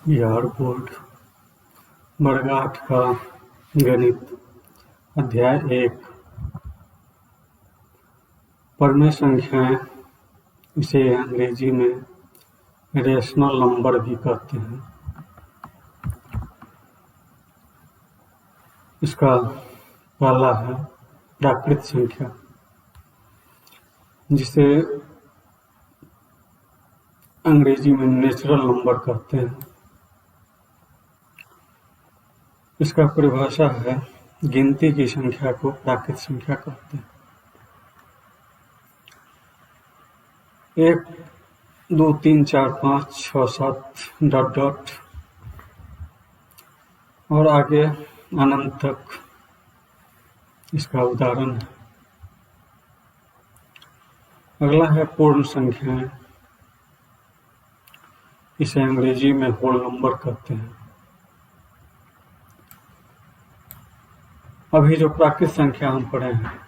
Bihar board वर्ग 8 का गणित अध्याय 1 परमेय संख्याएं, इसे अंग्रेजी में रेशनल नंबर भी कहते हैं। इसका पहला है प्राकृत संख्या, जिसे अंग्रेजी में नेचुरल नंबर कहते हैं। इसका परिभाषा है गिनती की संख्या को प्राकृत संख्या कहते हैं। 1 2 3 4 5 6 7 ... और आगे अनंत तक इसका उदाहरण है। अगला है पूर्ण संख्याएं, इसे अंग्रेजी में होल नंबर कहते हैं। अभी जो प्राकृत संख्या हम पढ़े हैं,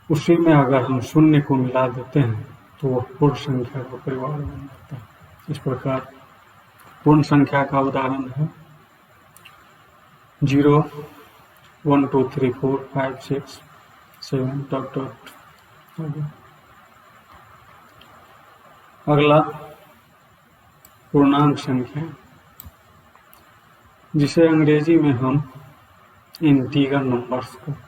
उसी में अगर हम शून्य को मिला देते हैं तो वह पूर्ण संख्या का परिवार बन जाता है। इस प्रकार पूर्ण संख्या का उदाहरण है 0 1 2 3 4 5 6 7 ... अगला पूर्णांक संख्या, जिसे अंग्रेजी में हम इंटीगर नंबर्स कहते हैं।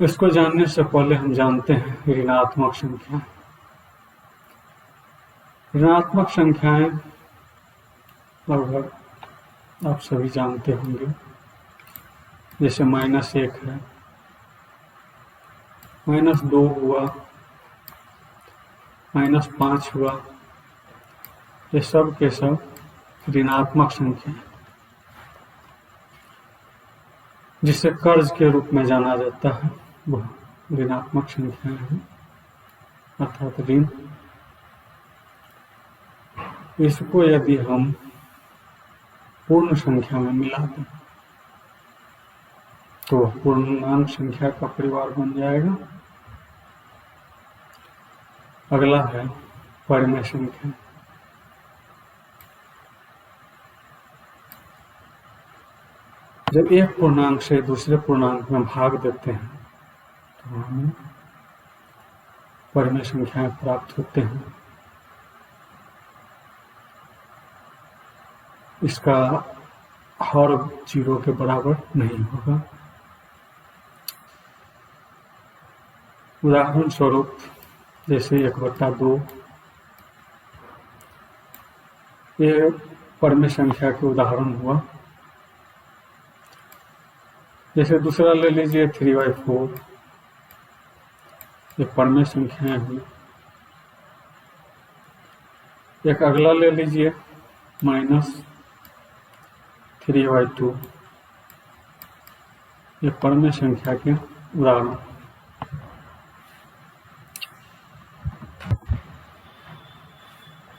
इसको जानने से पहले हम जानते हैं ऋणात्मक संख्या। ऋणात्मक संख्याएं लगभग आप सभी जानते होंगे, जैसे -1 है, -2 हुआ, -5 हुआ, ये सब के सब ऋणात्मक संख्या है, जिसे कर्ज के रूप में जाना जाता है, वह ऋणात्मक संख्याएं हैं, अर्थात ऋण। इसको यदि हम पूर्ण संख्या में मिला दें तो पूर्णांक संख्या का परिवार बन जाएगा। अगला है परिमेय संख्या। जब एक पूर्णांक से दूसरे पूर्णांक में भाग देते हैं तो हमें परिमेय संख्याएं प्राप्त होते हैं। इसका हर 0 के बराबर नहीं होगा। उदाहरण स्वरूप जैसे 1/2 ये परिमेय संख्या के उदाहरण हुआ। जैसे दूसरा ले लीजिए 3/4, ये परिमेय संख्याएं हुई। एक अगला ले लीजिए -3/2, ये परिमेय संख्या के उदाहरण।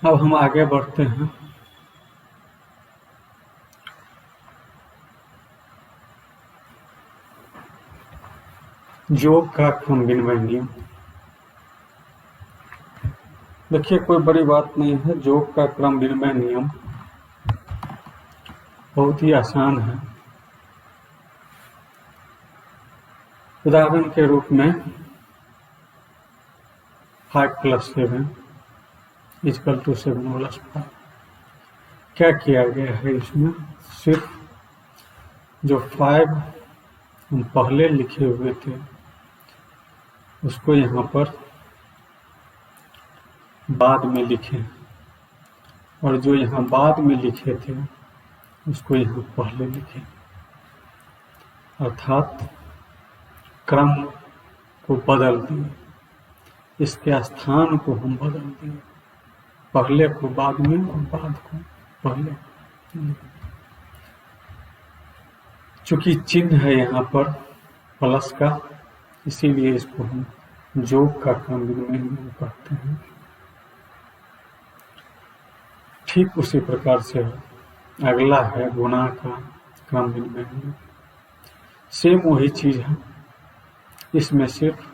अब हम आगे बढ़ते हैं। योग का क्रम विनिमय नियम। देखिए, कोई बड़ी बात नहीं है। योग का क्रम विनिमय नियम बहुत ही आसान है। उदाहरण के रूप में 5 + 7 = 7 + 5। क्या किया गया है इसमें? सिर्फ जो 5 हम पहले लिखे हुए थे उसको यहाँ पर बाद में लिखे, और जो यहाँ बाद में लिखे थे उसको यहाँ पहले लिखे, अर्थात क्रम को बदल दिए। इसके स्थान को हम बदल दिए, पहले को बाद में और बाद को पहले। चूंकि चिन्ह है यहाँ पर प्लस का, इसीलिए इसको हम योग का क्रम विनिमय नियम कहते हैं। ठीक उसी प्रकार से अगला है गुणा का क्रम विनिमय नियम। सेम वही चीज है, इसमें सिर्फ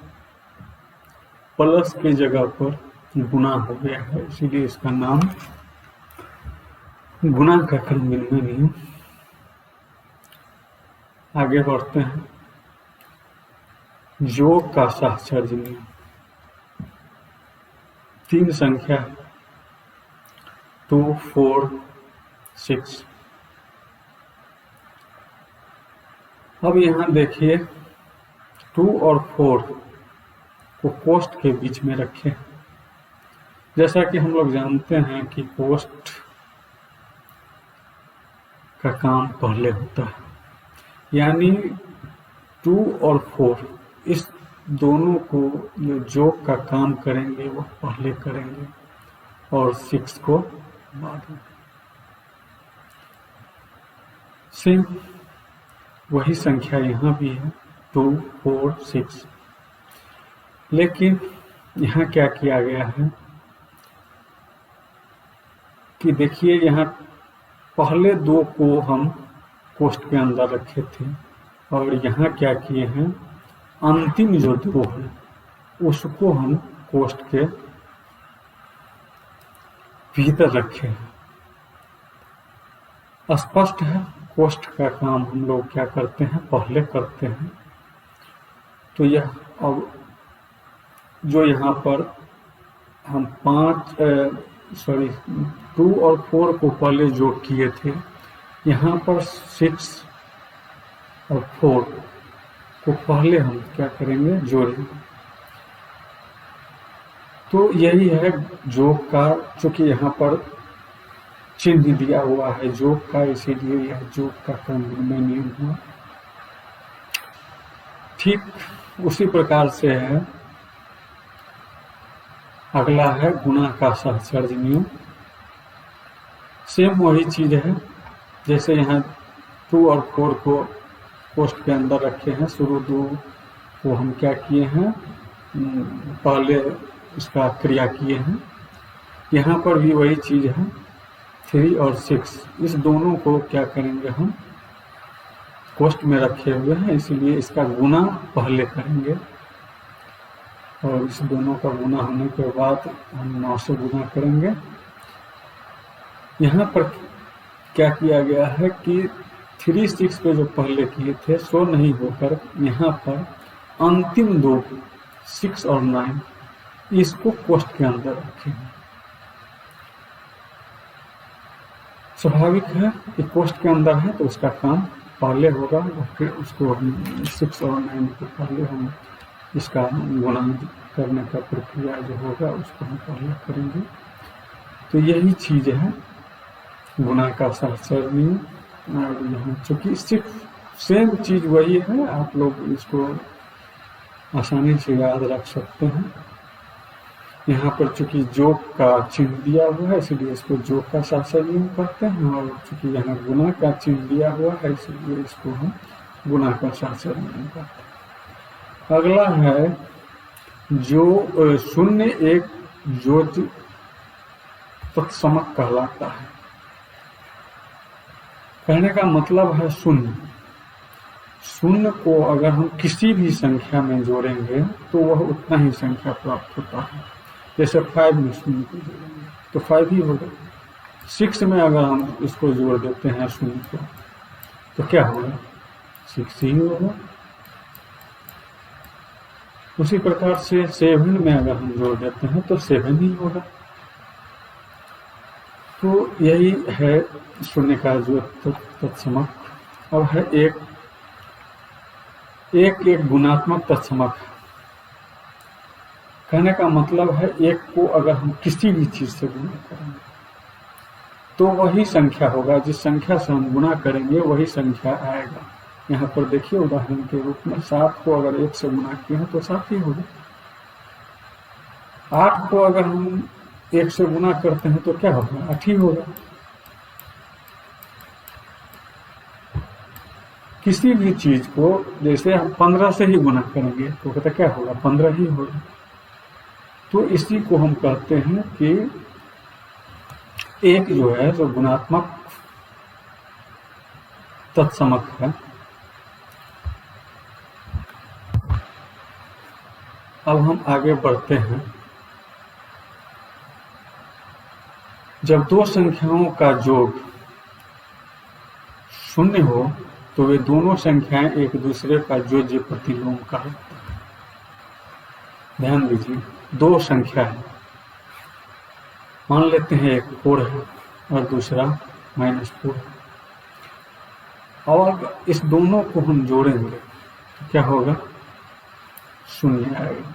प्लस की जगह पर गुना हो गया है, इसीलिए इसका नाम गुना का क्रम विनिमय नियम। आगे बढ़ते हैं, योग का साहचर्य नियम। 3 संख्या 2, 4, 6। अब यहाँ देखिए 2 और 4 को कोष्ठ के बीच में रखें। जैसा कि हम लोग जानते हैं कि कोष्ठ का काम पहले होता है, यानी 2 और 4 इस दोनों को जो योग का काम करेंगे वो पहले करेंगे और 6 को बाद में। सेम वही संख्या यहाँ भी है 2, 4, 6, लेकिन यहाँ क्या किया गया है कि देखिए यहाँ पहले 2 को हम कोष्ठ के अंदर रखे थे और यहाँ क्या किए हैं, अंतिम जो 2 है उसको हम कोष्ठ के भीतर रखे हैं। स्पष्ट है कोष्ठ का काम हम लोग क्या करते हैं, पहले करते हैं। तो यह अब जो यहाँ पर हम 2 और 4 को पहले जोड़ किए थे, यहाँ पर 6 और 4 को पहले हम क्या करेंगे, जोड़ेंगे। तो यही है योग का, चूंकि यहाँ पर चिन्ह दिया हुआ है योग का, इसीलिए यह योग का क्रम विनिमय नियम हुआ। ठीक उसी प्रकार से है, अगला है गुणा का साहचर्य नियम। सेम वही चीज है, जैसे यहाँ 2 और 4 को कोष्ठ के अंदर रखे हैं, शुरू 2 को हम क्या किए हैं, पहले इसका क्रिया किए हैं। यहाँ पर भी वही चीज है, 3 और 6 इस दोनों को क्या करेंगे, हम कोष्ठ में रखे हुए हैं, इसलिए इसका गुना पहले करेंगे और इस दोनों का गुना होने के बाद हम 9 से गुना करेंगे। यहाँ पर क्या किया गया है कि 3, 6 पे जो पहले किए थे सो नहीं होकर यहाँ पर अंतिम 2 6 और 9 इसको कोष्ठ के अंदर रखेंगे। स्वाभाविक है कि कोष्ठ के अंदर है तो उसका काम पहले होगा और फिर उसको हम 6 और 9 को पहले हम इसका गुणा करने का प्रक्रिया जो होगा उसको हम पहले करेंगे। तो यही चीज है गुणा का साहचर्य नियम। और यहाँ चूंकि सिर्फ सेम चीज वही है, आप लोग इसको आसानी से याद रख सकते हैं। यहाँ पर चूंकि योग का चिन्ह दिया हुआ है इसलिए इसको योग का साहचर्य नियम करते हैं, और चूंकि यहाँ गुणा का चिन्ह दिया हुआ है इसलिए इसको हम गुणा का साहचर्य नियम करते हैं। अगला है जो 0 एक योज तत्समक कहलाता है। कहने का मतलब है 0 को अगर हम किसी भी संख्या में जोड़ेंगे तो वह उतना ही संख्या प्राप्त होता है। जैसे 5 में 0 को जोड़ेंगे तो 5 ही होगा। 6 में अगर हम इसको जोड़ देते हैं 0 को तो क्या होगा, 6 ही होगा। उसी प्रकार से 7 में अगर हम जोड़ देते हैं तो 7 ही होगा। तो यही है 0 का जो तत्समक। अब है एक गुणात्मक तत्समक। कहने का मतलब है 1 को अगर हम किसी भी चीज से गुणा करेंगे तो वही संख्या होगा, जिस संख्या से हम गुणा करेंगे वही संख्या आएगा। यहाँ पर देखिए उदाहरण के रूप में 7 को अगर 1 से गुणा किए हैं तो 7 ही होगा। 8 को अगर हम 1 से गुणा करते हैं तो क्या होगा, 8 ही होगा। किसी भी चीज को जैसे हम 15 से ही गुणा करेंगे तो कहते क्या होगा, 15 ही होगा। तो इसी को हम कहते हैं कि एक जो है जो गुणात्मक तत्समक है। अब हम आगे बढ़ते हैं, जब दो संख्याओं का योग शून्य हो तो वे दोनों संख्याएं एक दूसरे का योज्य प्रतिलोम कहलाता है। ध्यान दीजिए, दो संख्या है, मान लेते हैं एक 4 है और दूसरा -4 है, और इस दोनों को हम जोड़ेंगे तो क्या होगा, शून्य आएगा।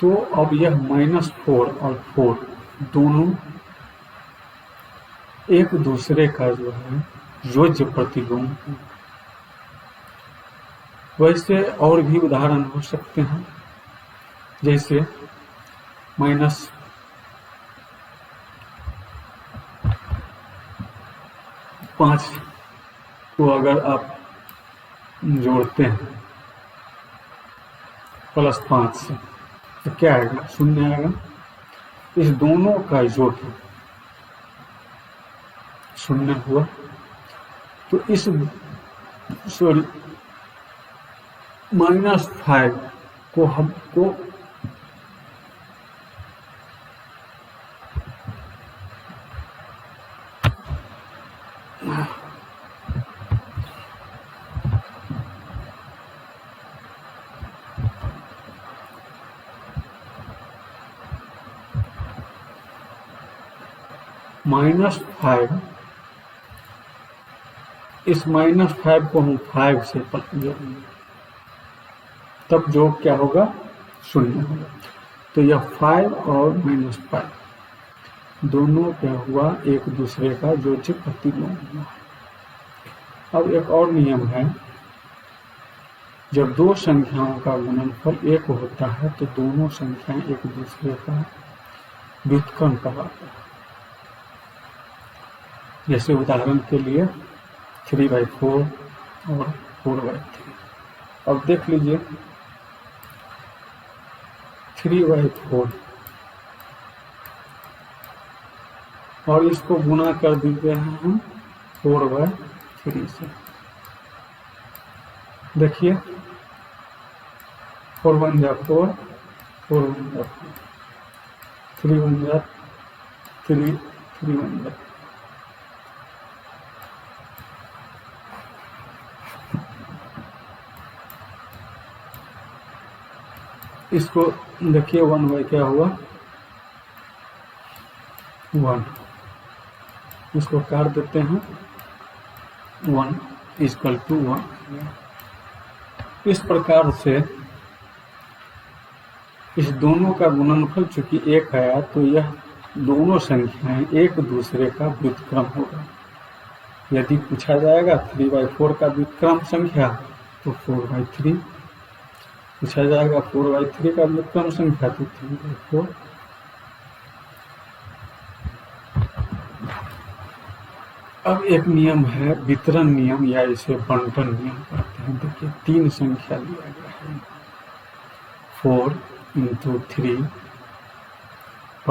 तो अब यह -4 और 4 दोनों एक दूसरे का जो है योज्य प्रतिलोम है। वैसे और भी उदाहरण हो सकते हैं, जैसे -5 को अगर आप जोड़ते हैं +5 से तो क्या आएगा, शून्य आएगा। इस दोनों का योग शून्य हुआ, तो इस -5 को हमको -5, इस -5 को हम 5 से जोड़ेंगे, तब योग क्या होगा, शून्य होगा। तो यह 5 और -5 दोनों क्या हुआ, एक दूसरे का योज्य प्रतिलोम हुआ। अब एक और नियम है, जब दो संख्याओं का गुणनफल 1 होता है तो दोनों संख्याएं एक दूसरे का व्युत्क्रम कहलाता है। जैसे उदाहरण के लिए 3/4 और 4/3। अब देख लीजिए 3/4 और इसको गुणा कर दीजिए हम 4/3 से। देखिए 4 × 1 = 4, 4 × 1 = 4, 3 × 1 = 3, 3 × 1 = 3। इसको देखिए 1 क्या हुआ, 1, इसको काट देते हैं, 1 = 1। इस प्रकार से इस दोनों का गुणनफल चूंकि 1 आया तो यह दोनों संख्याएं एक दूसरे का व्युत्क्रम होगा। यदि पूछा जाएगा 3/4 का व्युत्क्रम संख्या तो 4/3, पूछा जाएगा 4/3 का व्युत्क्रम संख्या तो 3/4। अब एक नियम है वितरण नियम, या इसे बंटन नियम कहते हैं। देखिए 3 संख्या लिया गया है, 4 × 3 +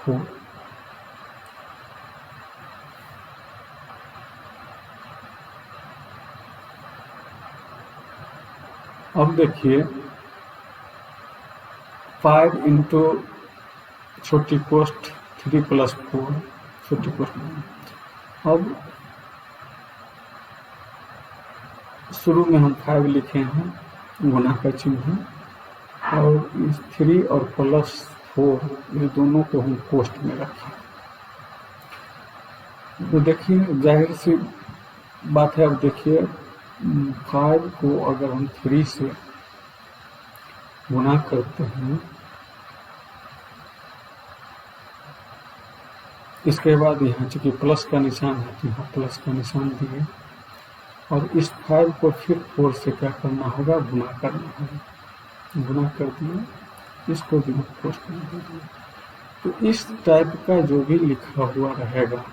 4। अब देखिए 5 × छोटी कोष्ठ 3 + 4 छोटी कोष्ठ। अब शुरू में हम 5 लिखे हैं, गुणा का चिन्ह, और इस 3 और +4 ये दोनों को हम कोष्ठ में रखें। तो देखिए जाहिर सी बात है, अब देखिए 5 को अगर हम 3 से गुणा करते हैं, इसके बाद यहाँ चूंकि प्लस का निशान है तो यहाँ प्लस का निशान दिए, और इस 5 को फिर 4 से क्या करना होगा, गुणा करना होगा। गुणा कर दिया, इसको भी कोष्ठ में दे दिया। तो इस टाइप का जो भी लिखा हुआ रहेगा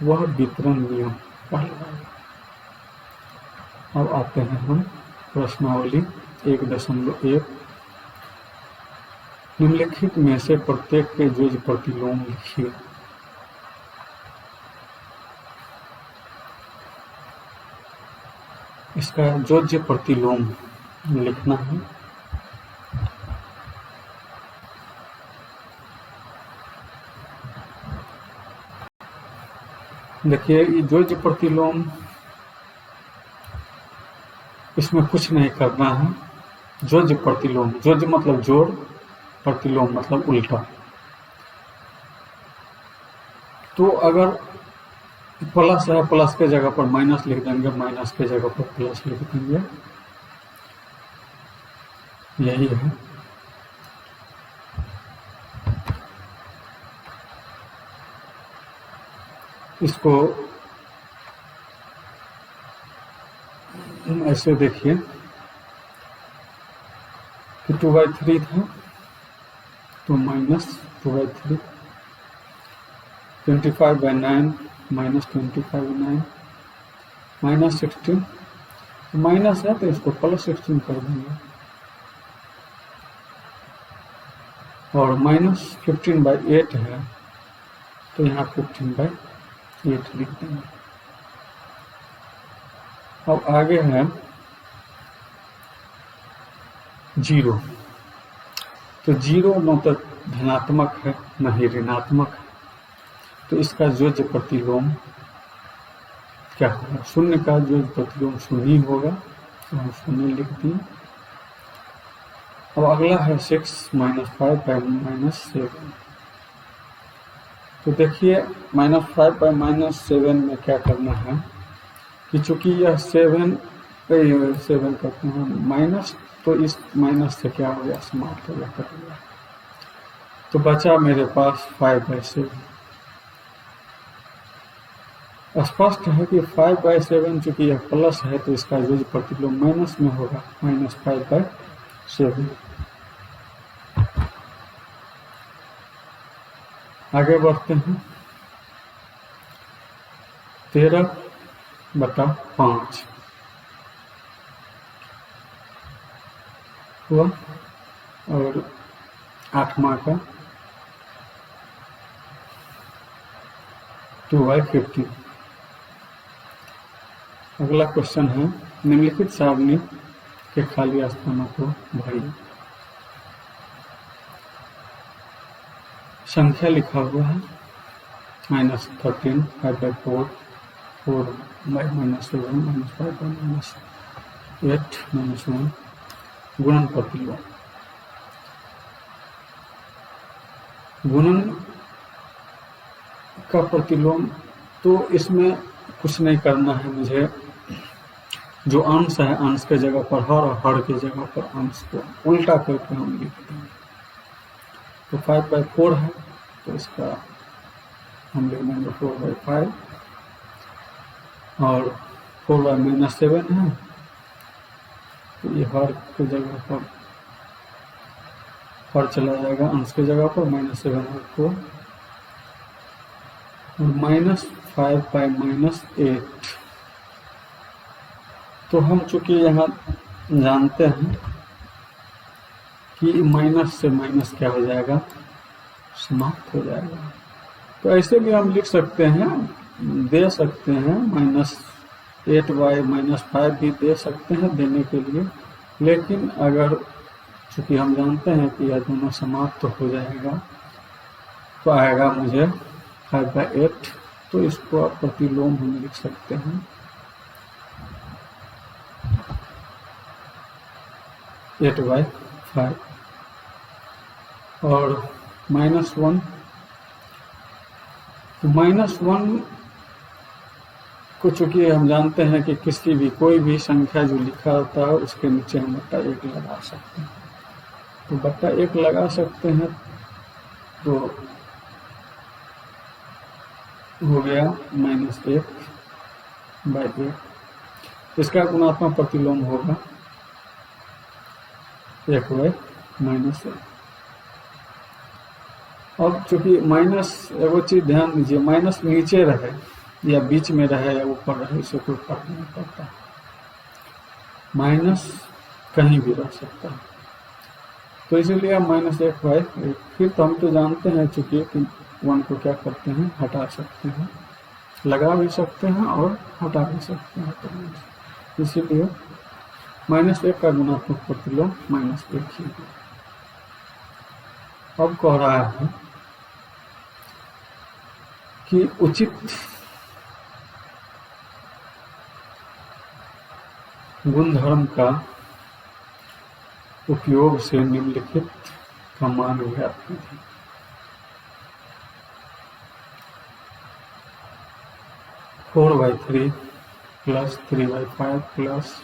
वह वितरण नियम कहलाएगा। अब आते हैं हम प्रश्नावली 1.1। निम्नलिखित में से प्रत्येक के योज्य प्रतिलोम लिखिए। इसका योज्य प्रतिलोम लिखना है। देखिए ये जो प्रतिलोम, इसमें कुछ नहीं करना है। जो प्रतिलोम, जो मतलब जोड़, प्रतिलोम मतलब उल्टा। तो अगर प्लस है, प्लस के जगह पर माइनस लिख देंगे, माइनस के जगह पर प्लस लिख देंगे, यही है। इसको ऐसे देखिए कि 2/3 था, तो -2/3, 25/9 -25/9, -16, तो माइनस है तो इसको +16 कर देंगे, और -15/8 है तो यहाँ 15/8 लिख देंगे। अब आगे है 0, तो 0 न तो धनात्मक है न ही ऋणात्मक है, तो इसका जोज्य प्रतिलोम क्या होगा? शून्य का जोज्य प्रतिलोम शून्य होगा, तो हम शून्य लिख दिए। अब अगला है 6 -5/-7, तो देखिए -5/-7 में क्या करना है कि चूंकि यह 7 करते हैं माइनस, तो इस माइनस से क्या हो गया, समाप्त हो गया, कट गया, तो बचा मेरे पास 5/7। स्पष्ट है कि 5/7 चूंकि यह प्लस है तो इसका जोज्य प्रतिलोम माइनस में होगा, -5/7। आगे बढ़ते हैं, 13/5 हुआ, और 8वां का 2/15। अगला क्वेश्चन है, निम्नलिखित सारणी के खाली स्थानों को भरिए। संख्या लिखा हुआ है -13, 5/4, 4/-7, -5/-8, -1, गुणन प्रतिलोम। गुणन का प्रतिलोम, तो इसमें कुछ नहीं करना है मुझे, जो अंश है अंश के जगह पर हर और हर के जगह पर अंश को उल्टा करके हम लिख देंगे। तो 5/4 है तो इसका हम लिख देंगे 4/5, और 4/-7 है तो ये हर के जगह पर हर चला जाएगा, अंश के जगह पर -7 और 4, और -5/-8। तो हम चूंकि यहाँ जानते हैं कि माइनस से माइनस क्या हो जाएगा, समाप्त हो जाएगा, तो ऐसे भी हम लिख सकते हैं, दे सकते हैं, -8/-5 भी दे सकते हैं देने के लिए, लेकिन अगर चूंकि हम जानते हैं कि यह दोनों समाप्त हो जाएगा तो आएगा मुझे 5/8, तो इसको आप प्रतिलोम हम लिख सकते हैं 8/5, और -1, तो -1 को चूंकि हम जानते हैं कि किसी भी कोई भी संख्या जो लिखा होता है उसके नीचे हम /1 लगा सकते हैं, तो /1 लगा सकते हैं, तो हो गया -1/8, इसका गुणात्मक प्रतिलोम होगा 1/-1। अब चूंकि माइनस, एगो चीज ध्यान दीजिए, माइनस नीचे रहे या बीच में रहे या ऊपर रहे, इससे कोई फर्क नहीं पड़ता, माइनस कहीं भी रह सकता है, तो इसीलिए हम -1/8। फिर तो हम तो जानते हैं चूंकि कि 1 को क्या करते हैं, हटा सकते हैं, लगा भी सकते हैं और हटा भी सकते हैं, तो इसीलिए -1 का गुणात्मक प्रतिलोम -1 ही है। अब कह रहा है कि उचित गुणधर्म का उपयोग से निम्नलिखित का मान ज्ञात कीजिए। 4/3 plus 3/5 plus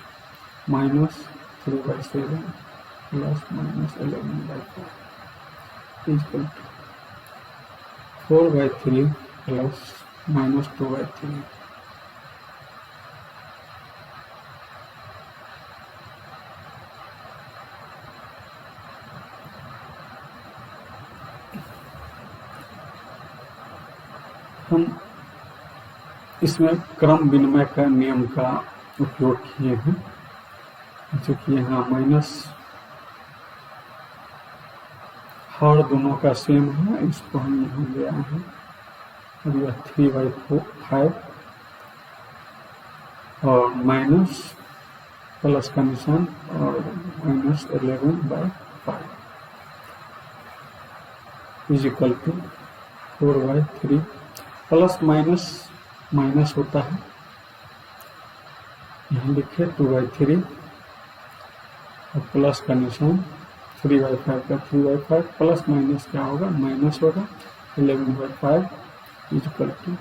minus 3/7 plus minus 11/5 equal to 4/3 plus minus 2/3 हम इसमें क्रम विनिमय का नियम का उपयोग किए हैं, जो कि यहाँ माइनस हर दोनों का सेम है, इसको हम यहाँ ले आए हैं। और यह 3/5 और माइनस प्लस का निशान और minus 11/5 is equal to 4/3 plus minus minus होता है, यहाँ लिखे 2/3 और प्लस का निशान 3/5 का 3/5 प्लस माइनस क्या होगा, माइनस होगा 11/5 इक्वल टू,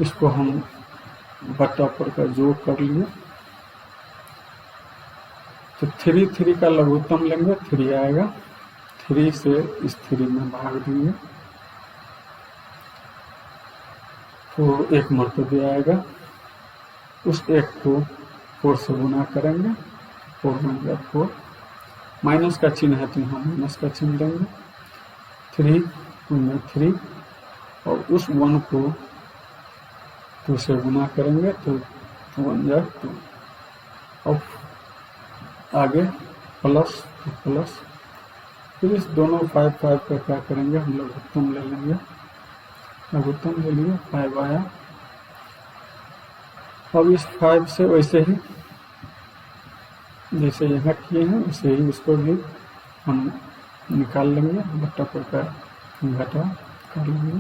इसको हम बट्टा पर का जोड़ कर लिए तो 3 का लघुत्तम लेंगे, 3 आएगा, 3 से इस 3 में भाग देंगे तो 1 मरतबे आएगा। उस 1 को 4 से गुना करेंगे, 4 × 4 माइनस का चिन्ह है तो यहाँ माइनस का चिन्ह देंगे, 3 × 3 और उस 1 को 2 से गुना करेंगे तो 2 × 2 और आगे प्लस तो प्लस, फिर इस दोनों 5 का क्या करेंगे, हम लोग लघुत्तम ले लेंगे, लघुत्तम ले लिए 5 आया। अब इस 5 से वैसे ही जैसे यहाँ किए हैं वैसे ही इसको भी हम निकाल लेंगे, बट्टा पर का घटा कर लेंगे,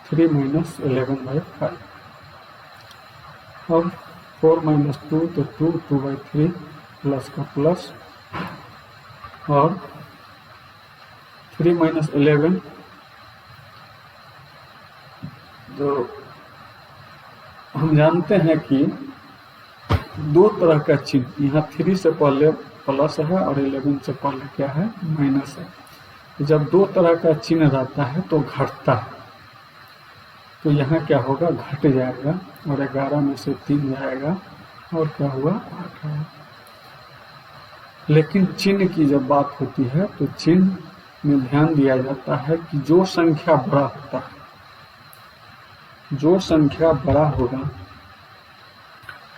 3 - 11/5 और 4 - 2 तो 2/3 प्लस का प्लस और 3 - 11 तो हम जानते हैं कि 2 तरह का चिन्ह, यहाँ 3 से पहले प्लस है और 11 से पहले क्या है, माइनस है। जब 2 तरह का चिन्ह रहता है तो घटता है, तो यहाँ क्या होगा, घट जाएगा और 11 में से 3 जाएगा और क्या हुआ, 8 आया। लेकिन चिन्ह की जब बात होती है तो चिन्ह में ध्यान दिया जाता है कि जो संख्या बड़ा होता है, जो संख्या बड़ा होगा,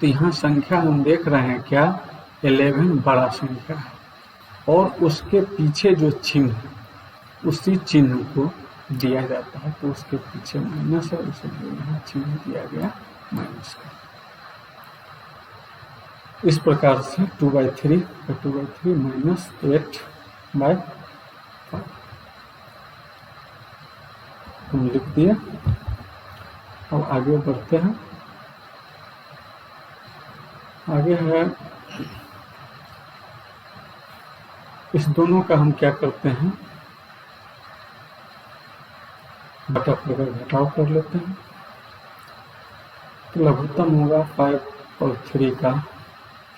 तो यहाँ संख्या हम देख रहे हैं क्या, 11 बड़ा संख्या है और उसके पीछे जो चिन्ह है उसी चिन्ह को दिया जाता है, तो उसके पीछे माइनस है, इसलिए यहाँ चिन्ह दिया गया माइनस का। इस प्रकार से 2/3 माइनस 8/5 हम लिख दिए। अब आगे बढ़ते हैं, आगे है इस दोनों का हम क्या करते हैं, बटा पर घटाव कर लेते हैं, तो लघुत्तम होगा 5 और 3 का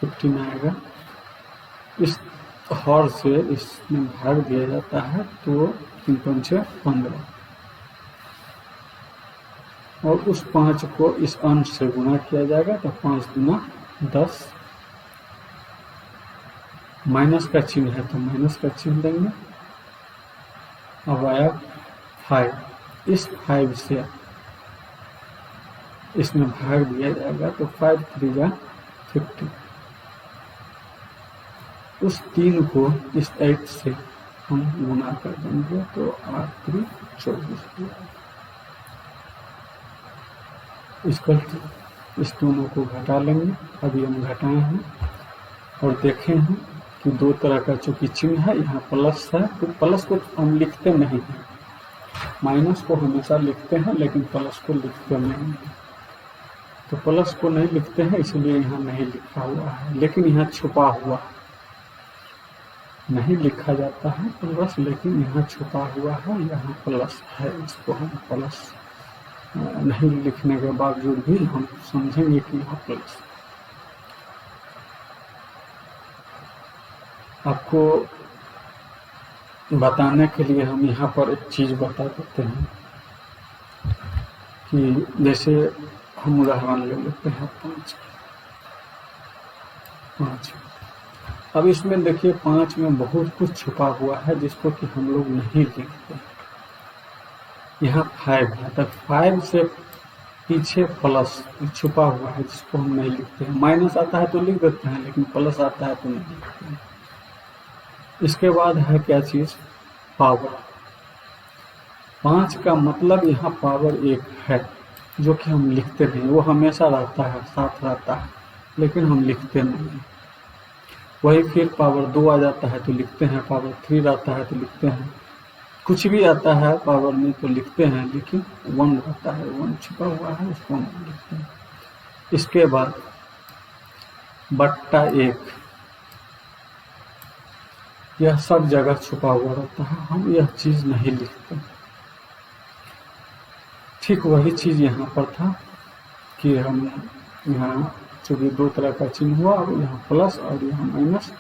15 आएगा। इस हर से इसमें भाग दिया जाता है तो 3 × 5 = 15 और उस 5 को इस अंश से गुना किया जाएगा तो 5 × 10, माइनस का चिन्ह है तो माइनस का चिन्ह देंगे। अब आया 5, इस 5 से इसमें भाग दिया जाएगा तो 5 × 3 = 50, उस 3 को इस 8 से हम गुना कर देंगे तो 8 × 3 = 24। इस दोनों को घटा लेंगे, अभी हम घटाए हैं और देखे हैं कि 2 तरह का चूंकि चिन्ह है, यहाँ प्लस है तो प्लस को हम लिखते नहीं हैं, माइनस को हमेशा लिखते हैं लेकिन प्लस को लिखते नहीं हैं। तो प्लस को नहीं लिखते हैं, इसलिए यहाँ नहीं लिखा हुआ है, लेकिन यहाँ छुपा हुआ नहीं लिखा जाता है प्लस, लेकिन यहाँ छुपा हुआ है, यहाँ प्लस है। इसको हम प्लस नहीं लिखने के बावजूद भी हम समझेंगे कि यहाँ प्लस। आपको बताने के लिए हम यहाँ पर एक चीज़ बता देते हैं कि जैसे हम उदाहरण ले लेते हैं 5। अब इसमें देखिए 5 में बहुत कुछ छुपा हुआ है जिसको कि हम लोग नहीं लिखते। यहाँ 5 है, तो 5 से पीछे प्लस छुपा हुआ है जिसको हम नहीं लिखते हैं। माइनस आता है तो लिख देते हैं, लेकिन प्लस आता है तो नहीं लिखते हैं। इसके बाद है क्या चीज़, पावर। 5 का मतलब यहाँ पावर 1 है, जो कि हम लिखते नहीं। वो हमेशा रहता है, साथ रहता है, लेकिन हम लिखते नहीं। वही फिर पावर 2 आ जाता है तो लिखते हैं, पावर 3 आता है तो लिखते हैं, कुछ भी आता है पावर में तो लिखते हैं, लेकिन 1 रहता है, 1 छुपा हुआ है, उसको नहीं लिखते हैं। इसके बाद बट्टा 1, यह सब जगह छुपा हुआ रहता है, हम यह चीज़ नहीं लिखते। ठीक वही चीज़ यहाँ पर था कि हम यहाँ चूँकि 2 तरह का चिन्ह हुआ, और यहाँ प्लस और यहाँ माइनस,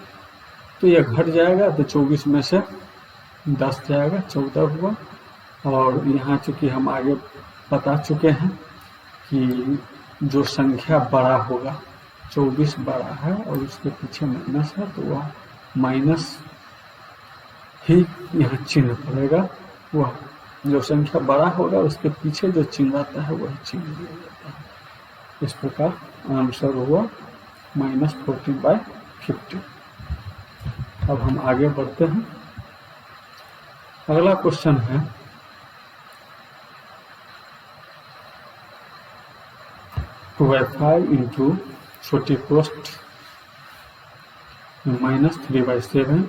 तो यह घट जाएगा, तो 24 में से 10 जाएगा, 14 हुआ। और यहाँ चूँकि हम आगे बता चुके हैं कि जो संख्या बड़ा होगा, 24 बड़ा है और उसके पीछे माइनस है, तो वह माइनस ही यहाँ चिन्ह पड़ेगा। वह जो संख्या बड़ा होगा उसके पीछे जो चिन्ह आता है वही चिन्ह दिया जाता है। इस प्रकार आंसर हुआ -14/50। अब हम आगे बढ़ते हैं। अगला क्वेश्चन है (2/5 इंटू छोटी कोष्ठ -3/7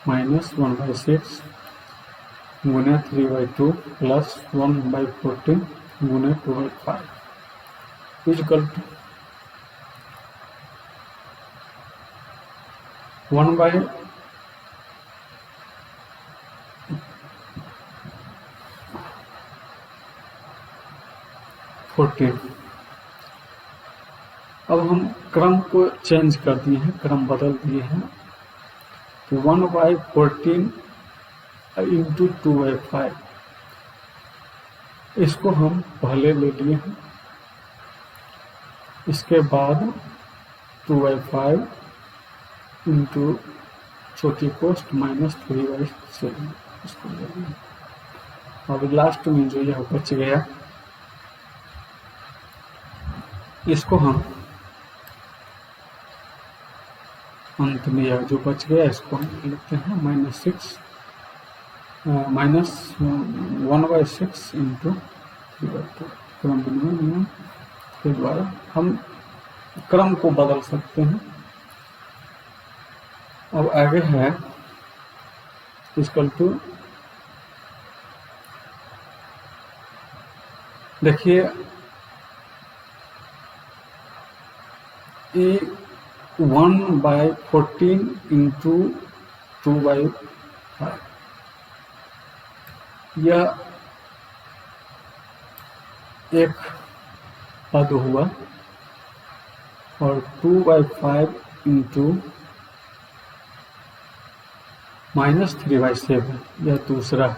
-1/6 गुने 3/2 प्लस 1/14 गुने 2/5 इक्वल टू 1/14। अब हम क्रम को चेंज कर दिए हैं, क्रम बदल दिए हैं, तो 1/14 इंटू 2/5 इसको हम पहले ले लिए हैं। इसके बाद 2/5 इंटू छोटी कोष्ठ -3/7 इसको ले लिए। अब लास्ट में जो यह बच गया, इसको हम अंत में यह जो बच गया इसको हम लेते हैं -1/6 इंटू 3/2। क्रम विनिमय नियम के द्वारा हम क्रम को बदल सकते हैं। अब आगे है इक्वल टू, देखिए ये 1/14 इंटू 2/5 यह एक पद हुआ, और 2/5 इंटू -3/7 यह दूसरा।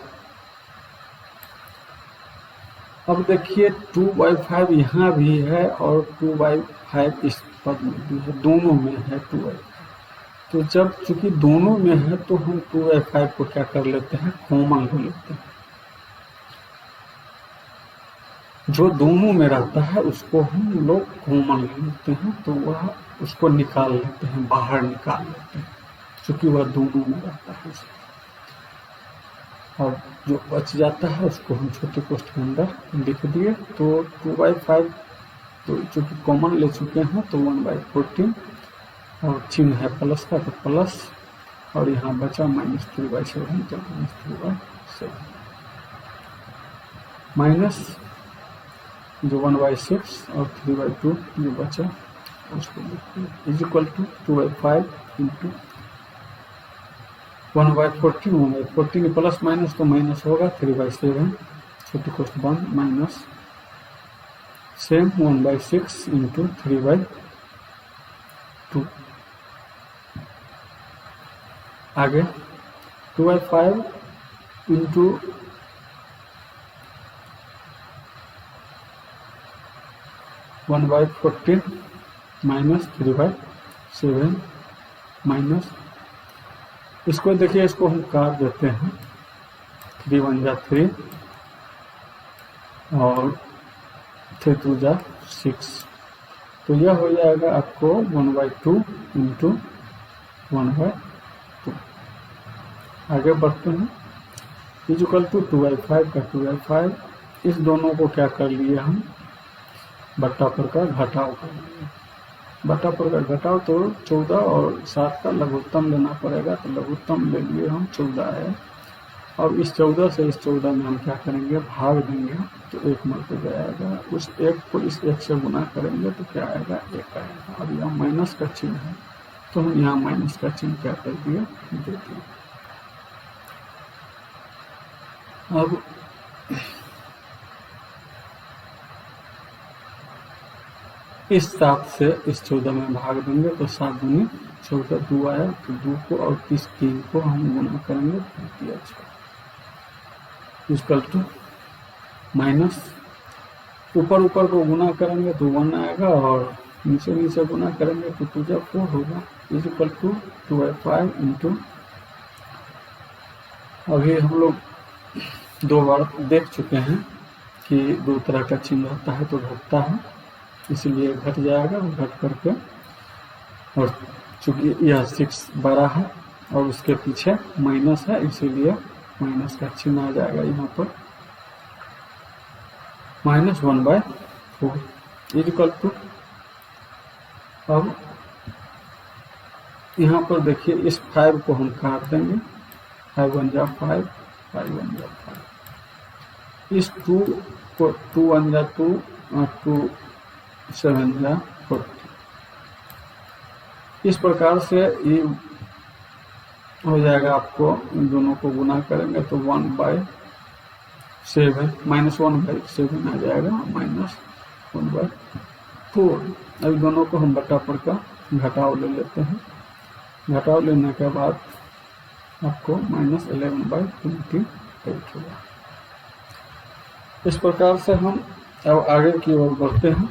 अब देखिए 2/5 यहाँ भी है और 2/5 इस पद में भी है, दोनों में है 2/5। तो जब चूंकि दोनों में है तो हम 2/5 को क्या कर लेते हैं, कॉमन ले लेते हैं। जो दोनों में रहता है उसको हम लोग कॉमन ले लेते हैं, तो वह उसको निकाल लेते हैं, बाहर निकाल लेते हैं, चूंकि वह दोनों में रहता है। और जो बच जाता है उसको हम छोटे कोष्ठ के अंदर लिख दिए। तो 2/5 तो चूंकि कॉमन ले चुके हैं, तो 1/14 और चिन्ह है प्लस का, तो प्लस, और यहाँ बचा -3/7, तो -3/7 माइनस जो 1/6 और 3/2 जो बचा उसको लिखिए is equal to 2/5 into 1/14 1/14 plus minus तो माइनस होगा 3/7 छोटी कोष्ट बंद माइनस सेम 1/6 इंटू 3/2 आगे 2/5 इंटू 1/14 माइनस 3/7 माइनस इसको देखिए इसको हम काट देते हैं 3 1 जा 3 और 3 2 जा 6 तो यह हो जाएगा आपको 1/2 इंटू 1/2 आगे बढ़ते हैं इक्वल टू 2/5 का 2/5 इस दोनों को क्या कर लिए हम बट्टा पर का घटाव कर लिए बटा पर का घटाव तो 14 और 7 का लघुत्तम लेना पड़ेगा तो लघुत्तम ले लिए हम 14 है अब इस 14 से इस 14 में हम क्या करेंगे भाग देंगे तो 1 मल्टीप्लाई आएगा उस 1 को इस 1 से गुना करेंगे तो क्या आएगा 1 आएगा अब यहाँ माइनस का चिन्ह है तो हम यहाँ माइनस का चिन्ह क्या कर दिए दे दिए अब इस 7 से इस 14 में भाग देंगे तो 7 दूनी 14 2 आया तो 2 को और 3 को हम गुना करेंगे इक्वल टू माइनस ऊपर को गुना करेंगे तो 1 आएगा और नीचे गुना करेंगे तो 2 जा 4 होगा इक्वल टू 2/5 इंटू अभी हम लोग 2 बार देख चुके हैं कि 2 तरह का चिन्ह होता है तो घटता है इसलिए घट जाएगा घट करके और चूंकि यह 6 बड़ा है और उसके पीछे माइनस है इसीलिए माइनस का चिन्ह आ जाएगा यहाँ पर -1/4 इक्वल टू अब यहाँ पर देखिए इस 5 को हम काट देंगे 5 1 जा 5 5 1 जा 5 इस 2 को 2 1 जा 2 और 2 7 जा 40 इस प्रकार से ये हो जाएगा आपको इन दोनों को गुना करेंगे तो 1/7 -1/7 आ जाएगा -1/4 अभी दोनों को हम बटा पर का घटाव ले लेते हैं घटाव लेने के बाद आपको -11/28 होगा इस प्रकार से हम अब आगे की ओर बढ़ते हैं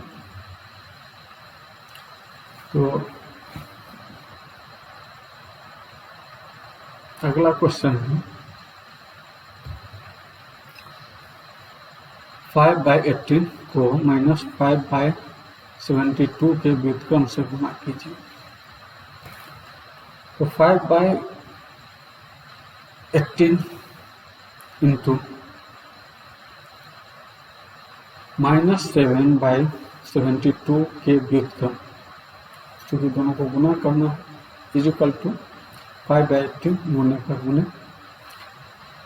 तो अगला क्वेश्चन है 5/18 को -5/72 के व्युत्क्रम से गुणा कीजिए तो 5/18 इंटू -7/72 के व्युत्क्रम क्योंकि दोनों को गुना करना है इक्वल टू 5/18 गुने पर गुने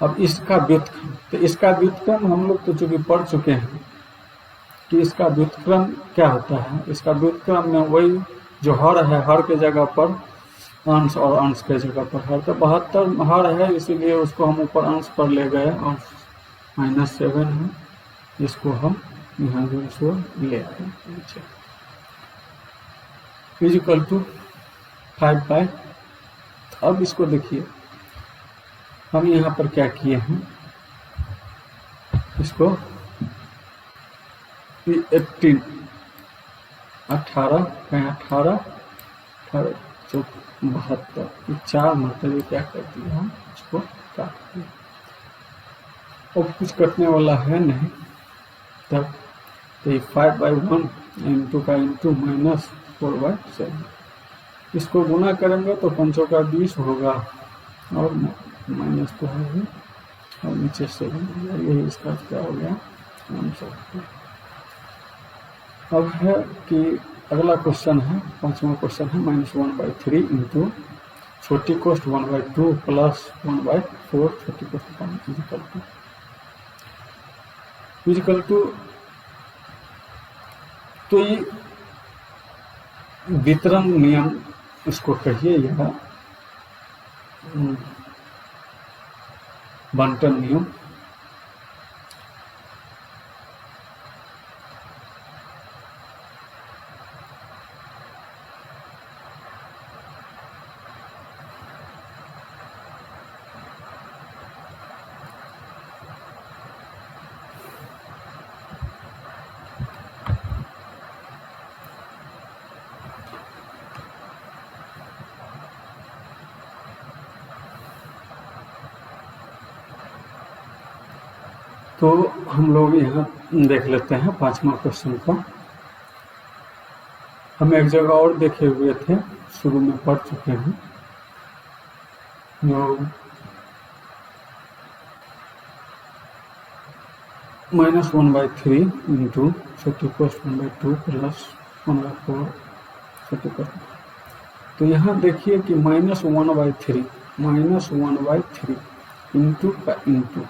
अब इसका व्युत्क्रम तो इसका व्युत्क्रम हम लोग तो चूंकि पढ़ चुके हैं कि इसका व्युत्क्रम क्या होता है इसका व्युत्क्रम में वही जो हर है हर के जगह पर अंश और अंश के जगह पर हर तो 72 हर है इसीलिए उसको हम ऊपर अंश पर ले गए और -7 है इसको हम यहाँ जो इसको ले आए नीचे इक्वल टू 5/, अब इसको देखिए हम यहाँ पर क्या किए हैं इसको 18 18 72 4 मतलब क्या कर दिए हम इसको काट दिए अब कुछ कटने वाला है नहीं तब तो ये 5/1 इंटू का इंटू -4/7 इसको गुना करेंगे तो 5 का 20 होगा और माइनस तो है ही और नीचे 7 यही इसका क्या हो गया आंसर। अब है कि अगला क्वेश्चन है 5वां क्वेश्चन है -1/3 इंटू छोटी कोष्ट 1/2 प्लस 1/4 छोटी कोष्ट इक्वल टू तो ये वितरण नियम इसको कहिए या बंटन नियम। तो हम लोग यहाँ देख लेते हैं 5वां क्वेश्चन को। हम एक जगह और देखे हुए थे, शुरू में पढ़ चुके हैं, जो -1/3 इंटू (1/2 प्लस 1/4 (4). तो यहाँ देखिए कि -1/3 इंटू का इंटू,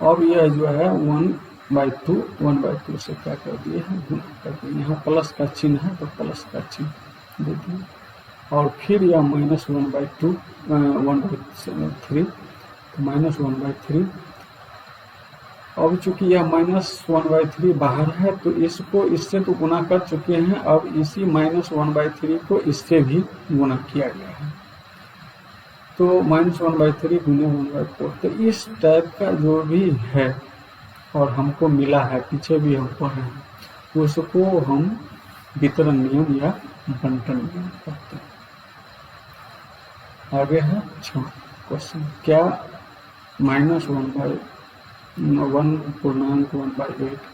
अब यह जो है 1/2 से क्या कर दिए हैं, गुणा कर दिए। यहाँ प्लस का चिन्ह है तो प्लस का चिन्ह दे दिए, और फिर यह -1/3 तो -1/3। अब चूंकि यह -1/3 बाहर है तो इसको इससे तो गुणा कर चुके हैं, अब इसी -1/3 को इससे भी गुणा किया गया है, तो -1/3 गुने 1/4। तो इस टाइप का जो भी है और हमको मिला है, पीछे भी हम पढ़े हैं, उसको हम वितरण नियम या बंटन नियम कहते हैं। आगे है 6वां क्वेश्चन। क्या -1/1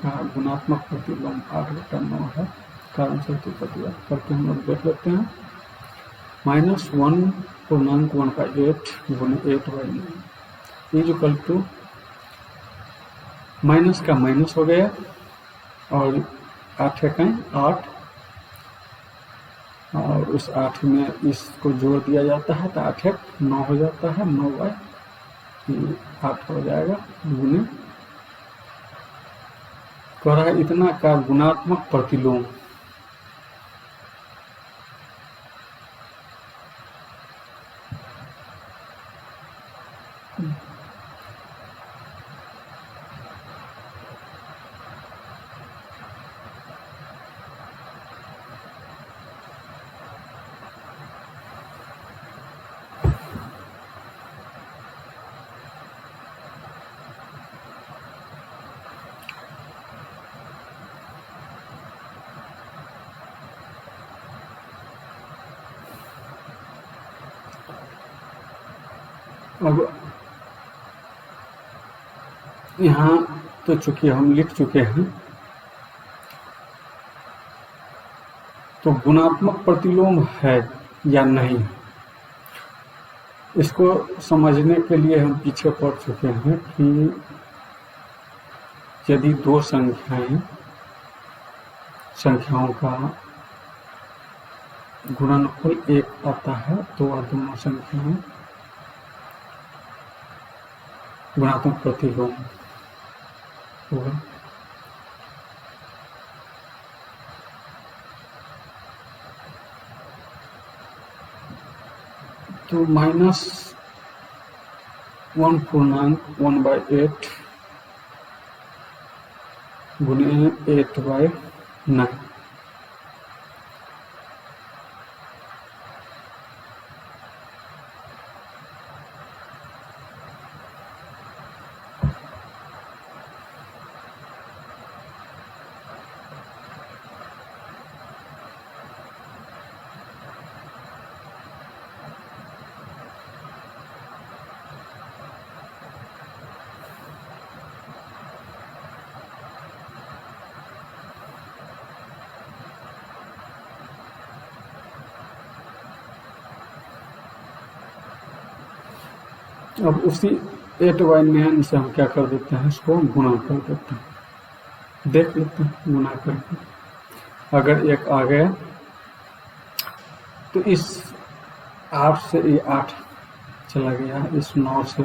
का गुणात्मक प्रतिलोम 8/9 है? कारण शर्त प्रतिवाद करके हम लोग देख लेते हैं। -1/1 गुणे 8/9 इक्वल टू, माइनस का माइनस हो गया और 8 है 8, और उस 8 में इसको जोड़ दिया जाता है तो 8 9 हो जाता है, 9/8 हो जाएगा गुने। कह रहा है इतना का गुणात्मक प्रतिलोम। अब यहाँ तो चूंकि हम लिख चुके हैं, तो गुणात्मक प्रतिलोम है या नहीं, इसको समझने के लिए हम पीछे पढ़ चुके हैं कि यदि दो संख्याओं का गुणनफल 1 आता है तो वह दोनों संख्याएं गुणात्मक प्रतिलोम होगा। तो -1/8 गुने 8/9, अब उसी 8/9 से हम क्या कर देते हैं, इसको गुणा कर देते हैं। देख लेते हैं गुणा करके, अगर 1 आ गया तो इस 8 से ये 8 चला गया, इस 9 से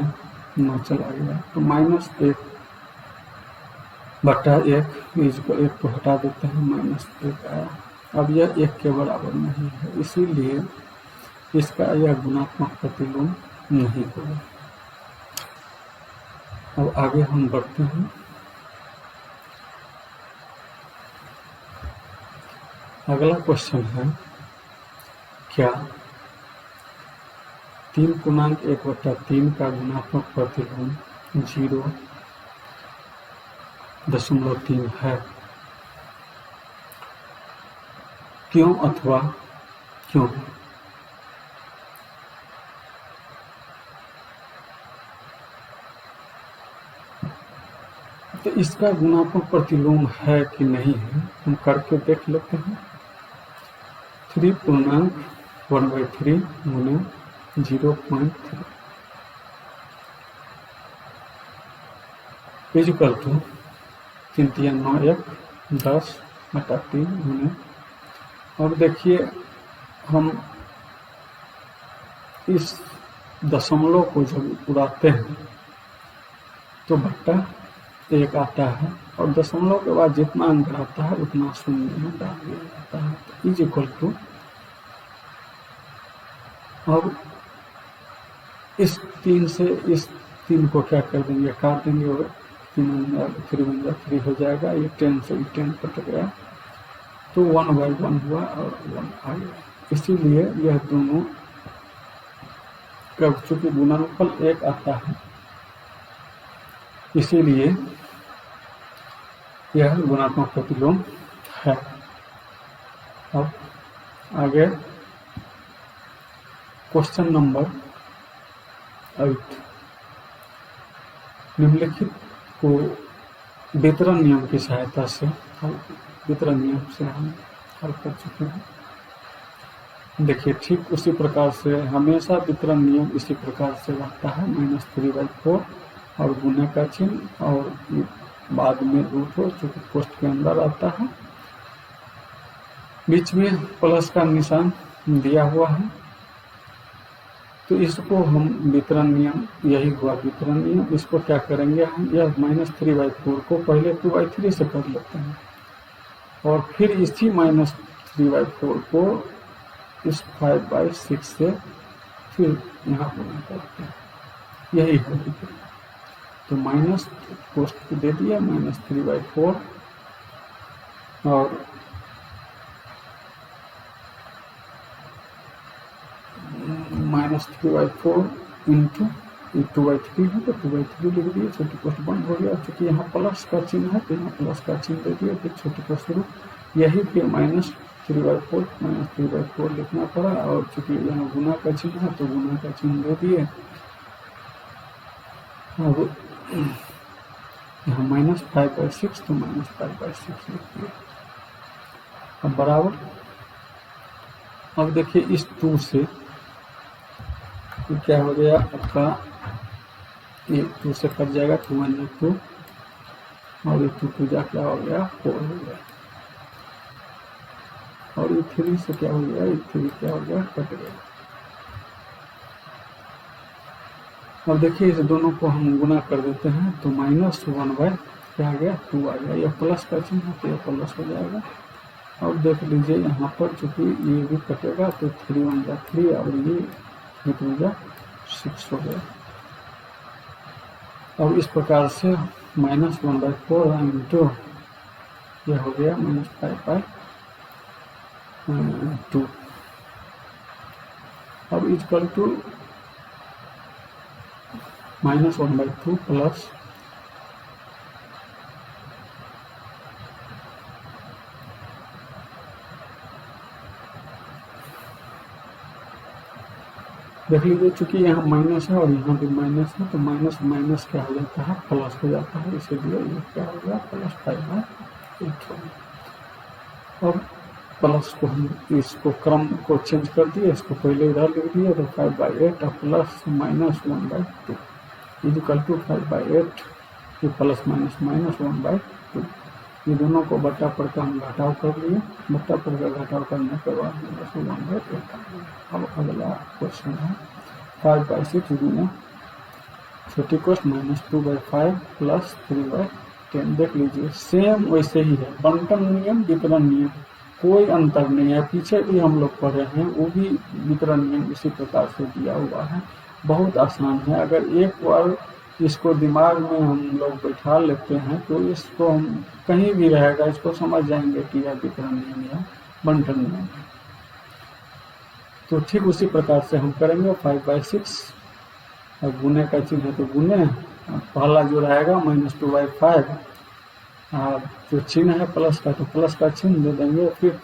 9 चला गया, तो -1 बटा एक, इसको एक को हटा देते हैं, माइनस एक आया। अब यह एक के बराबर नहीं है, इसीलिए इसका यह गुणात्मक प्रतिलोम नहीं होगा। अब आगे हम बढ़ते हैं। अगला क्वेश्चन है, क्या 3×1/3 का गुणात्मक प्रतिलोम 0.3 है? क्यों अथवा क्यों? तो इसका गुणात्मक प्रतिलोम है कि नहीं है, हम करके देख लेते हैं। 3×1/3 गुने 0.3 इक्वल टू 3×3=9, 10/3 गुने। और देखिए, हम इस दशमलव को जब उड़ाते हैं तो बट्टा 1 आता है, और दशमलव के बाद जितना अंक आता है उतना शून्य में डाल दिया जाता है। तो इज इक्वल टू, अब इस 3 से इस 3 को क्या कर देंगे, काट देंगे, और 3 हो जाएगा। ये 10 से 10 कट गया, तो 1/1 हुआ और 1 आ गया। इसीलिए यह दोनों कब, चूंकि गुणनफल 1 आता है, इसीलिए यह गुणात्मक प्रतिलोम है। अब आगे क्वेश्चन नंबर 8। निम्नलिखित को वितरण नियम की सहायता से वितरण नियम से हम हल कर चुके हैं। देखिए, ठीक उसी प्रकार से हमेशा वितरण नियम इसी प्रकार से रहता है, -3/4 और गुने का चिन्ह, और बाद में रूट हो, चूंकि पोस्ट के अंदर आता है, बीच में प्लस का निशान दिया हुआ है। तो इसको हम वितरण नियम, यही हुआ वितरण नियम। इसको क्या करेंगे हम, यह -3/4 को पहले 2/3 से कर लेते हैं, और फिर इसी -3/4 को इस 5/6 से फिर यहाँ गुणा करते हैं। यही है वितरण। तो माइनस पोस्ट को दे दिया -3/4, और -3/4 इंटू 2/3 है, तो 2/3 लिख दिए, छोटी पोस्ट बंद हो गया। चूंकि यहाँ प्लस का चिन्ह है, तो यहाँ प्लस का चिन्ह दे दिया, फिर छोटी पोस्ट शुरू, यही फिर -3/4 लिखना पड़ा, और चूंकि यहाँ गुना का चिन्ह है, तो गुना का चिन्ह दे दिए। अब यहाँ -5/6, तो -5/6 लिख दिए। अब बराबर, अब देखिए इस 2 से तो क्या हो गया आपका, ये 2 से कट जाएगा, 2 × 2, और ये 2 जा क्या हो गया, 4 हो गया। और ये 3 से क्या हो गया, ये 3 क्या हो गया, कट गया। अब देखिए, इस दोनों को हम गुना कर देते हैं, तो -1/2 क्या आ गया, 2 आ गया। यह प्लस का चिन्ह है, तो यह प्लस हो जाएगा। और देख लीजिए यहाँ पर, चूंकि ये भी कटेगा, तो 3 × 3, और ये 3 × 6 हो गया। अब इस प्रकार से -1/4 इंटू यह हो गया -5/2। अब इक्वल टू -1/2 प्लस देख लीजिए, चूंकि यहाँ माइनस है और यहाँ भी माइनस है, तो माइनस माइनस क्या हो जाता है, प्लस हो जाता है। इसीलिए ये क्या हो गया, +5/8 हो गया। अब प्लस को हम इसको क्रम को चेंज कर दिए, इसको पहले इधर लिख दिए, तो 5/8 और प्लस -1/2 इक्वल टू 5/8, ये प्लस माइनस -1/2। ये दोनों को बट्टा पर का हम घटाव कर लिए, बट्टा पर का घटाव करने के बाद 1/8 आ गया। अब अगला क्वेश्चन है 5/6 गुना छोटी कोष्ट -2/5 प्लस 3/6। 10। देख लीजिए सेम वैसे ही है, बंटन नियम वितरण नियम, कोई अंतर नहीं है। पीछे भी हम लोग पढ़े हैं, वो भी वितरण नियम इसी प्रकार से दिया हुआ है, बहुत आसान है। अगर एक बार इसको दिमाग में हम लोग बैठा लेते हैं तो इसको हम कहीं भी रहेगा इसको समझ जाएंगे कि यह वितरण नियम या बंटन नियम है। तो ठीक उसी प्रकार से हम करेंगे 5/6 और गुने का चिन्ह है तो गुने, पहला जो रहेगा -2/5 और जो चिन्ह है प्लस का तो प्लस का चिन्ह दे देंगे, फिर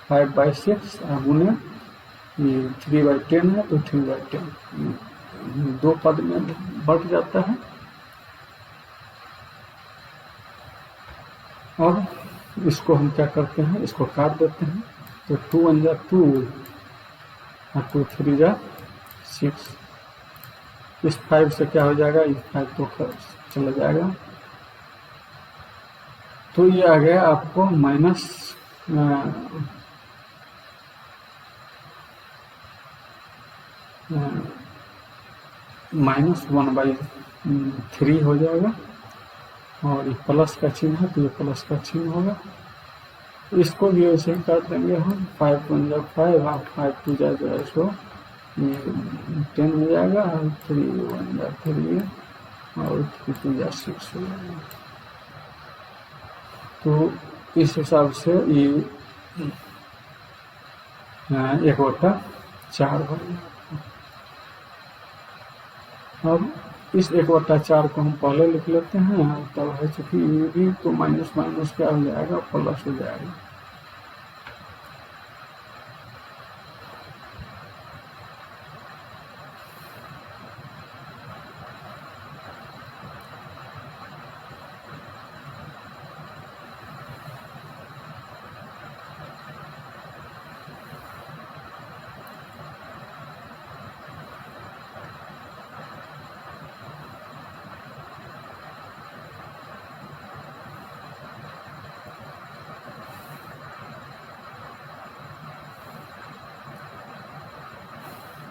5/6 और गुने 3/10 है तो 3/10 दो पद में बढ़ जाता है। अब इसको हम क्या करते हैं, इसको काट देते हैं तो 2 1 जा 2 और 2 3 जा 6। इस 5 से क्या हो जाएगा, इस 5 तो चला जाएगा, तो ये आ गया आपको -1/3 हो जाएगा और ये प्लस का चिन्ह है तो ये प्लस का चिन्ह होगा। इसको भी ऐसे ही काट देंगे हम, 5 1 जा 5 और 5 2 जा जो है सो 10 हो जाएगा और 3 1 जा 3 और 3 2 जा 6 हो जाएगा। तो इस हिसाब से ये 1/4 हो गया। अब इस 1/4 को हम पहले लिख लेते हैं, तब है चूंकि ये भी तो माइनस माइनस क्या हो जाएगा, प्लस हो जाएगा।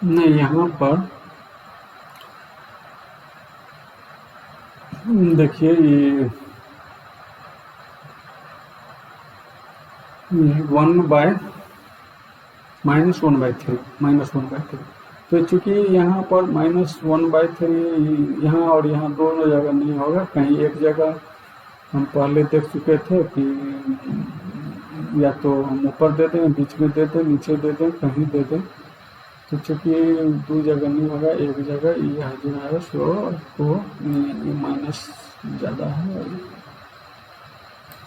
नहीं, यहाँ पर देखिए ये 1/-1/3 तो चूंकि यहाँ पर -1/3 यहाँ और यहाँ दोनों जगह नहीं होगा, कहीं एक जगह हम पहले देख चुके थे कि या तो हम ऊपर दे दें, बीच में दे दें, नीचे दे दें, कहीं दे दें। तो चूंकि दो जगह नहीं होगा, एक जगह यह जो है सो को माइनस ज़्यादा है और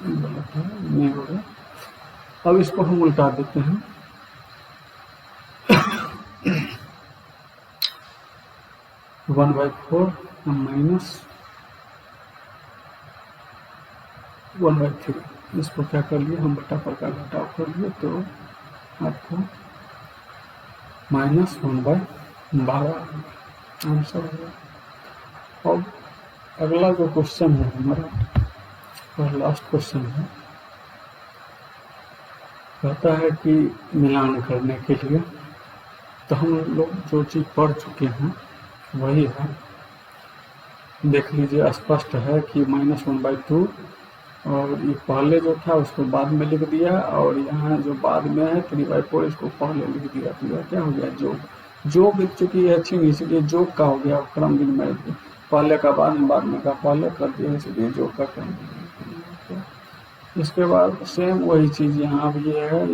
गलत है, नहीं होगा। अब इसको हम उल्टा देते हैं, (1/4) -1/3। इसको क्या कर लिए हम, बटा पर का घटाव कर लिए तो आपको -1/12 आंसर होगा। अब अगला जो क्वेश्चन है हमारा और लास्ट क्वेश्चन है, कहता है कि मिलान करने के लिए, तो हम लोग जो चीज़ पढ़ चुके हैं वही है। देख लीजिए स्पष्ट है कि -1/2 और ये पहले जो था उसको बाद में लिख दिया, और यहाँ जो बाद में है 3/4 इसको पहले लिख दिया। तो यह क्या हो गया, जोग चूंकि है चिन्ह, इसलिए जोग का हो गया क्रम विनिमय, पहले का बाद में का पहले कर दिया, इसलिए जोग का क्रम। इसके बाद सेम वही चीज़ यहाँ भी है,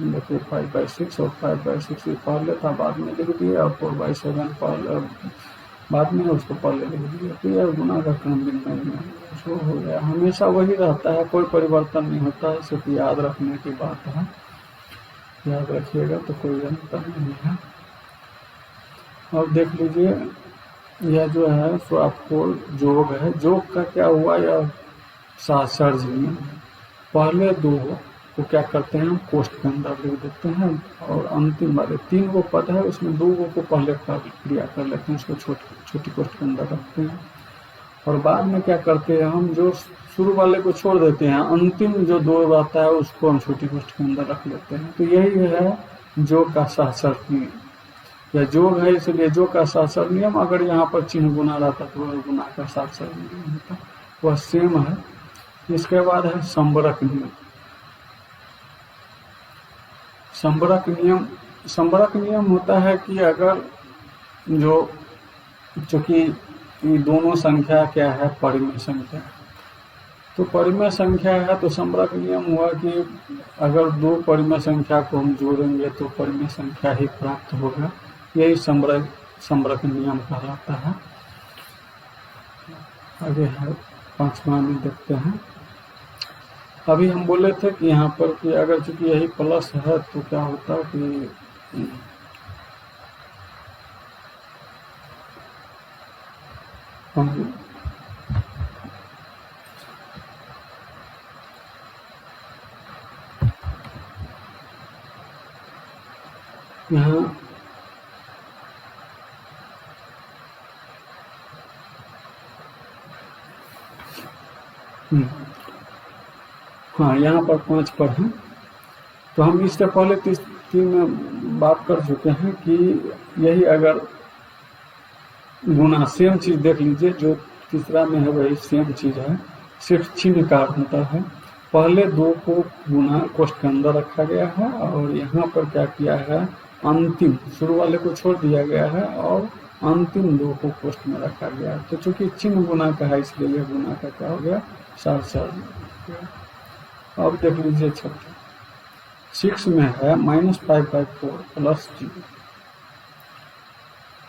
देखिए 5/6 और 5/6 पहले था बाद में लिख दिया, और 4/7 पहले बाद में उसको पहले लिख दिया। तो यह गुना का क्रम विनिमय में शो हो गया, हमेशा वही रहता है, कोई परिवर्तन नहीं होता है, सिर्फ याद रखने की बात है, याद रखिएगा तो कोई अंतर नहीं है। अब देख लीजिए यह जो है सो आपको जोग है, जोग का क्या हुआ, यह सासर्ज नियम। पहले दो को क्या करते हैं हम कोष्ठ के अंदर लिख देते हैं, और अंतिम वाले 3 गो पद है उसमें 2 गो को पहले क्रिया कर लेते हैं, उसको छोटी कोष्ठ के अंदर रखते हैं, और बाद में क्या करते हैं हम, जो शुरू वाले को छोड़ देते हैं, अंतिम जो 2 रहता है उसको हम छोटी कोष्ठ के अंदर रख लेते हैं। तो यही है जोग का सहस्त्र नियम, या जोग है इसलिए जोग का सहस्त्र नियम। अगर यहाँ पर चिन्ह गुना रहता तो वह गुना का सहस्त्र नियम होता। वह सेम है। इसके बाद है संबरक नियम। संबरक नियम होता है कि अगर चूंकि ये दोनों संख्या क्या है, परिमेय संख्या, तो परिमेय संख्या है तो संबरक नियम हुआ कि अगर दो परिमेय संख्या को हम जोड़ेंगे तो परिमेय संख्या ही प्राप्त होगा। यही संबरक नियम कहलाता है। आगे है 5वां में देखते हैं। अभी हम बोले थे कि यहाँ पर कि अगर चूंकि यही प्लस है तो क्या होता है कि हम यहाँ हाँ, यहाँ पर 5 पर है। तो हम इससे पहले 3 में बात कर चुके हैं कि यही अगर गुना, सेम चीज देख लीजिए, जो तीसरा में है वही सेम चीज है, सिर्फ चिन्ह का अंतर है। पहले 2 को गुना कोष्ठ के अंदर रखा गया है और यहाँ पर क्या किया है, अंतिम शुरू वाले को छोड़ दिया गया है और अंतिम 2 को कोष्ठ में रखा गया है। तो चूंकि चिन्ह गुना का है इसलिए यह गुना का क्या हो गया, 4। अब देख लीजिए 6 में है -5/4 प्लस 0।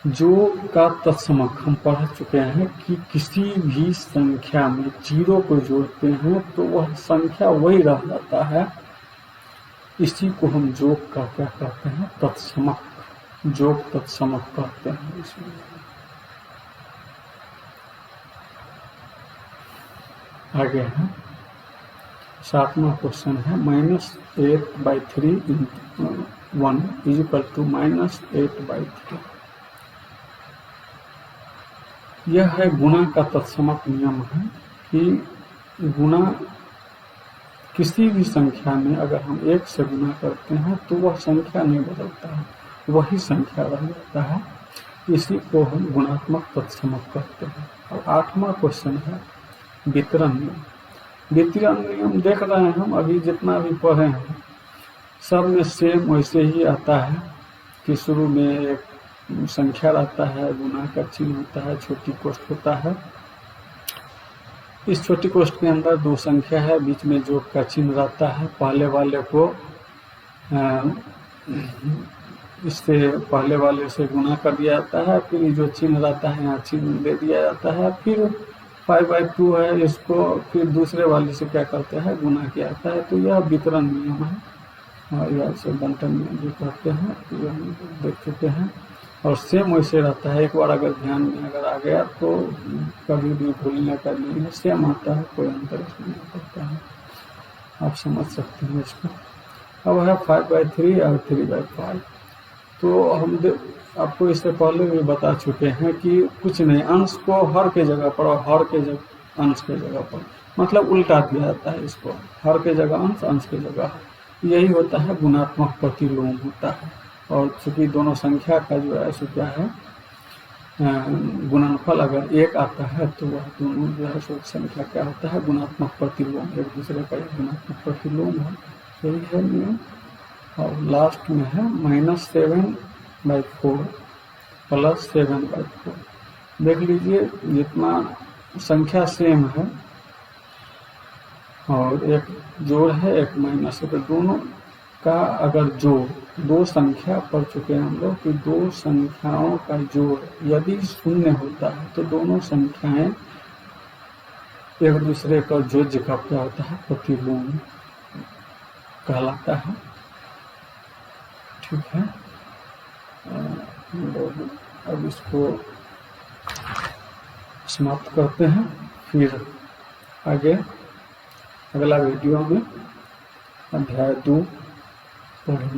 जो का तत्समक हम पढ़ चुके हैं कि किसी भी संख्या में 0 को जोड़ते हैं तो वह संख्या वही रह जाता है। इसी को हम जोग का क्या कहते हैं, तत्समक, जोग तत्समक कहते हैं। इसमें आगे है 7वां क्वेश्चन है -8/3 × 1 = -8/3। यह है गुणा का तत्समक नियम है कि गुणा किसी भी संख्या में अगर हम 1 से गुणा करते हैं तो वह संख्या नहीं बदलता है, वही संख्या रह जाता है। इसी को हम गुणात्मक तत्समक कहते हैं। और 8वां क्वेश्चन है वितरण नियम। वितरण नियम देख रहे हैं हम अभी जितना भी पढ़े हैं सब में सेम वैसे ही आता है कि शुरू में एक संख्या रहता है, गुना का चिन्ह होता है, छोटी कोष्ठ होता है। इस छोटी कोष्ठ के अंदर 2 संख्या है, बीच में जोग का चिन्ह रहता है। पहले वाले को इससे पहले वाले से गुना कर दिया जाता है, फिर जो चिन्ह रहता है यहाँ चिन्ह दे दिया जाता है। फिर 5/2 है, इसको फिर दूसरे वाले से क्या करते हैं, गुना किया जाता है। तो यह वितरण नियम है और यह से बंटन नियम भी कहते हैं, ये हम देख चुके हैं। और सेम वैसे रहता है, एक बार अगर ध्यान में अगर आ गया तो कभी भी भूलने का नहीं है, सेम आता है, कोई अंतर इसमें नहीं पड़ता है। आप समझ सकते हैं इसको। अब है 5/3 और 3/5। तो हम आपको इससे पहले भी बता चुके हैं कि कुछ नहीं, अंश को हर के जगह पर और हर के जगह अंश के जगह पर, मतलब उल्टा दिया जाता है इसको, हर के जगह अंश, अंश के जगह। यही होता है गुणात्मक प्रतिलोम होता है। और चूंकि दोनों संख्या का जो है सो क्या है, गुणनफल अगर 1 आता है तो वह दोनों जो है सो संख्या क्या होता है, गुणात्मक प्रतिलोम, एक दूसरे का गुणात्मक प्रतिलोम है। यही है नियम। और लास्ट में है -7/4 प्लस 7/4। देख लीजिए जितना संख्या सेम है और एक जोड़ है एक माइनस है, तो दोनों का अगर जोड़, 2 संख्या पढ़ चुके हैं हम लोग कि 2 संख्याओं का जोड़ यदि 0 होता है तो दोनों संख्याएं एक दूसरे का जोड़ का क्या होता है, प्रतिलोम कहलाता है। ठीक है, अब इसको समाप्त करते हैं, फिर आगे अगला वीडियो में अध्याय 2 पढ़ेंगे।